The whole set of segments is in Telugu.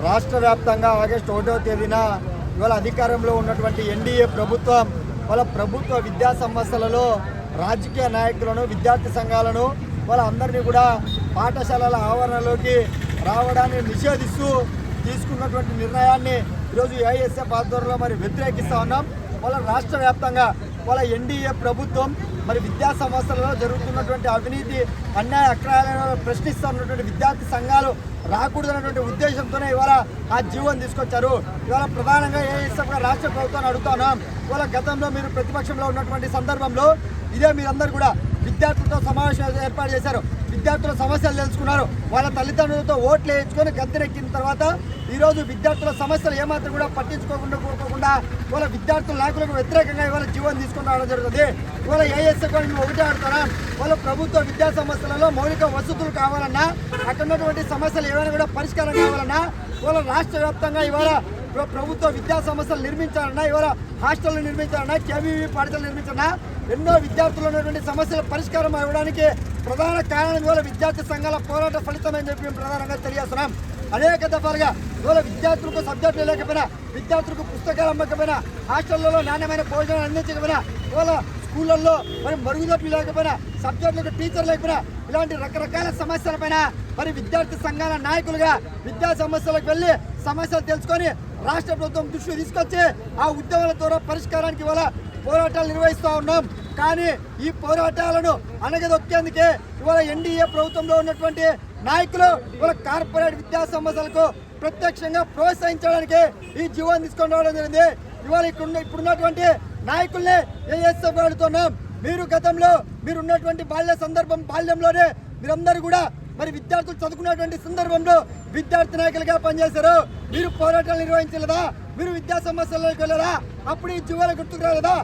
రాష్ట్ర వ్యాప్తంగా ఆగస్టు 1వ తేదీన ఇవాళ అధికారంలో ఉన్నటువంటి ఎన్డీఏ ప్రభుత్వం వాళ్ళ ప్రభుత్వ విద్యా సంస్థలలో రాజకీయ నాయకులను విద్యార్థి సంఘాలను వాళ్ళందరినీ కూడా పాఠశాలల ఆవరణలోకి రావడాన్ని నిషేధిస్తూ తీసుకున్నటువంటి నిర్ణయాన్ని ఈరోజు ఏఐఎస్ఎఫ్ ఆధ్వర్యంలో మరి వ్యతిరేకిస్తూ ఉన్నాం. వాళ్ళ రాష్ట్ర వ్యాప్తంగా వాళ్ళ ఎన్డీఏ ప్రభుత్వం మరి విద్యా సంస్థలలో జరుగుతున్నటువంటి అవినీతి అన్యాయ అక్రయాలను ప్రశ్నిస్తూ ఉన్నటువంటి విద్యార్థి సంఘాలు రాకూడదన్నటువంటి ఉద్దేశంతోనే ఇవాళ ఆ జీవోని తీసుకొచ్చారు. ఇవాళ ప్రధానంగా ఏఐఎస్ఎఫ్ రాష్ట్ర ప్రభుత్వాన్ని అడుగుతున్నాం. ఇవాళ గతంలో మీరు ప్రతిపక్షంలో ఉన్నటువంటి సందర్భంలో ఇదే మీరందరూ కూడా విద్యార్థులతో సమావేశం ఏర్పాటు చేశారు. విద్యార్థుల సమస్యలు తెలుసుకున్నారు. వాళ్ళ తల్లిదండ్రులతో ఓట్లు వేయించుకొని గద్దెనెక్కిన తర్వాత ఈరోజు విద్యార్థుల సమస్యలు ఏమాత్రం కూడా పట్టించుకోకుండా వాళ్ళ విద్యార్థుల నాయకులకు వ్యతిరేకంగా ఇవాళ జీవోని తీసుకుని రావడం జరుగుతుంది. ఇవాళ ఏఎస్ఎఫ్ ఒకటే ఆడుతున్నాం. వాళ్ళ ప్రభుత్వ విద్యా సంస్థలలో మౌలిక వసతులు కావాలన్నా, అక్కడ ఉన్నటువంటి సమస్యలు ఏమైనా కూడా పరిష్కారం కావాలన్నా, ఇవాళ రాష్ట్ర వ్యాప్తంగా ఇవాళ ప్రభుత్వ విద్యా సంస్థలు నిర్మించాలన్నా, ఇవాళ హాస్టళ్లు నిర్మించాలన్నా, కేవీవీ పాఠశాలలు నిర్మించాలన్నా, ఎన్నో విద్యార్థులు ఉన్నటువంటి సమస్యల పరిష్కారం అవ్వడానికి ప్రధాన కారణం ఇవాళ విద్యార్థి సంఘాల పోరాట ఫలితమని చెప్పి మేము ప్రధానంగా తెలియజేస్తున్నాం. అనేక దఫాలుగా ఇవాళ విద్యార్థులకు సబ్జెక్టులు లేకపోయినా, విద్యార్థులకు పుస్తకాలు అమ్మకపోయినా, హాస్టళ్లలో నాణ్యమైన భోజనం అందించకపోయినా, ఇవాళ స్కూళ్ళల్లో మరి మరుగుదొడ్లు లేకపోయినా, సబ్జెక్టులకు టీచర్ లేకపోయినా, ఇలాంటి రకరకాల సమస్యలపైన మరి విద్యార్థి సంఘాల నాయకులుగా విద్యా సమస్యలకు వెళ్ళి సమస్యలు తెలుసుకొని రాష్ట్ర ప్రభుత్వం దృష్టి తీసుకొచ్చి ఆ ఉద్యమాల ద్వారా పరిష్కారానికి ఇవాళ పోరాటాలు నిర్వహిస్తూ ఉన్నాం. కానీ ఈ పోరాటాలను అనగదొక్కేందుకే ఇవాళ ఎన్డీఏ ప్రభుత్వంలో ఉన్నటువంటి నాయకులు ఇవాళ కార్పొరేట్ విద్యా సంస్థలకు ప్రత్యక్షంగా ప్రోత్సహించడానికి ఈ జీవోని తీసుకొని రావడం జరిగింది. ఇవాళ ఇప్పుడున్నటువంటి నాయకుల్ని ఏఎస్ఎఫ్ అడుగుతున్నాం. మీరు గతంలో మీరున్నటువంటి బాల్యంలోనే మీరందరూ కూడా మరి విద్యార్థులు చదువుకున్నటువంటి సందర్భంలో విద్యార్థి నాయకులుగా పనిచేశారు. మీరు పోరాటాలు నిర్వహించలేదా? మీరు విద్యా సమస్యల్లోకి వెళ్ళరా? అప్పుడు ఈ జీవోలు గుర్తుకు రాలేదా?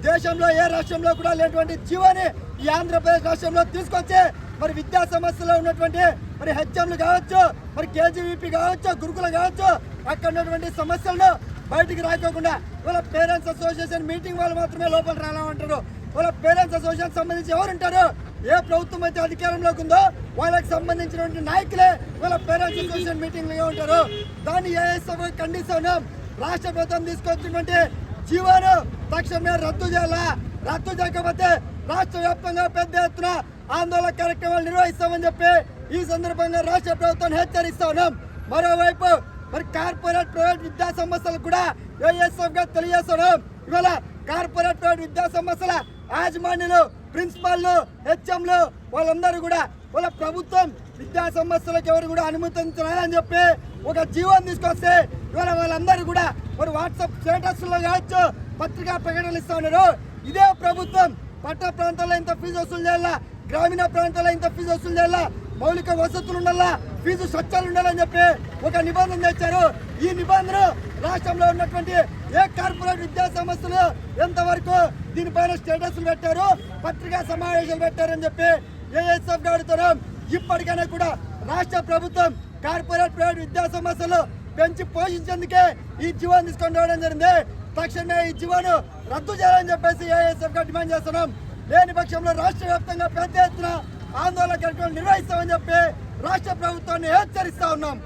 దేశంలో ఏ రాష్ట్రంలో కూడా లేనటువంటి జీవోని ఈ ఆంధ్రప్రదేశ్ రాష్ట్రంలో తీసుకొచ్చి మరి విద్యా సమస్యలో ఉన్నటువంటి మరి హెచ్ఎంలు కావచ్చు, మరి కేజీవీపీ కావచ్చు, గురుకులు కావచ్చు, అక్కడ ఉన్నటువంటి సమస్యలను బయటికి రాకోకుండా వాళ్ళ పేరెంట్స్ అసోసియేషన్ మీటింగ్ వాళ్ళు మాత్రమే లోపల రాలంటారు. వాళ్ళ పేరెంట్స్ అసోసియేషన్ సంబంధించి ఎవరుంటారు? ఏ ప్రభుత్వం అయితే అధికారంలోకి ఉందో వాళ్ళకి సంబంధించినటువంటి నాయకులే వాళ్ళ పేరెంట్స్ అసోసియేషన్ మీటింగ్లో ఉంటారు. దాన్ని ఏఎస్ఎఫ్ ఖండిస్తున్నాం. రాష్ట్ర ప్రభుత్వం తీసుకొచ్చినటువంటి జీవోను తక్షణమే రద్దు చేయాలా? రద్దు చేయకపోతే రాష్ట్ర వ్యాప్తంగా పెద్ద ఎత్తున ఆందోళన కార్యక్రమాలు నిర్వహిస్తామని చెప్పి ఈ సందర్భంగా రాష్ట్ర ప్రభుత్వాన్ని హెచ్చరిస్తా ఉన్నాం. మరోవైపు మరి కార్పొరేట్ ప్రైవేట్ విద్యా సంస్థలకు కూడా ఏఎస్ఎఫ్ గా తెలియజేస్తున్నాం. ఇవాళ కార్పొరేట్ ప్రైవేట్ విద్యా సంస్థల యాజమాన్యులు, ప్రిన్సిపాల్లు, హెచ్ఎంలు వాళ్ళందరూ కూడా వాళ్ళ ప్రభుత్వం విద్యా సంస్థలకు ఎవరు కూడా అనుమతించాలని చెప్పి ఒక జీవోని తీసుకొస్తే ఇవాళ వాళ్ళందరూ కూడా మరి వాట్సాప్ స్టేటస్లో కావచ్చు, పత్రికా ప్రకటనలు ఇస్తా ఉన్నారు. ఇదే ప్రభుత్వం పట్టణ ప్రాంతాల్లో ఇంత ఫీజు వసూలు చేయాలా, గ్రామీణ ప్రాంతాల్లో ఇంత ఫీజు వసూలు చేయాలా, మౌలిక వసతులు ఉండాలా, ఫీజు స్వచ్ఛాలు ఉండాలని చెప్పి ఒక నిబంధన తెచ్చారు. ఈ నిబంధన రాష్ట్రంలో ఉన్నటువంటి ఏ కార్పొరేట్ విద్యా సంస్థలు ఎంతవరకు దీనిపైన స్టేటస్లు పెట్టారు, పత్రికా సమావేశాలు పెట్టారని చెప్పి ఏఎస్ఎఫ్ అడుగుతున్నాం. ఇప్పటికైనా కూడా రాష్ట్ర ప్రభుత్వం కార్పొరేట్ ప్రైవేట్ విద్యా సంస్థలు పెంచి పోషించేందుకే ఈ జీవోని తీసుకొని రావడం జరిగింది. తక్షణమే ఈ జీవోను రద్దు చేయాలని చెప్పేసి ఏఎస్ఎఫ్ గా డిమాండ్ చేస్తున్నాం. లేని పక్షంలో రాష్ట్ర వ్యాప్తంగా పెద్ద ఎత్తున ఆందోళన కార్యక్రమం నిర్వహిస్తామని చెప్పి రాష్ట్ర ప్రభుత్వాన్ని హెచ్చరిస్తా ఉన్నాం.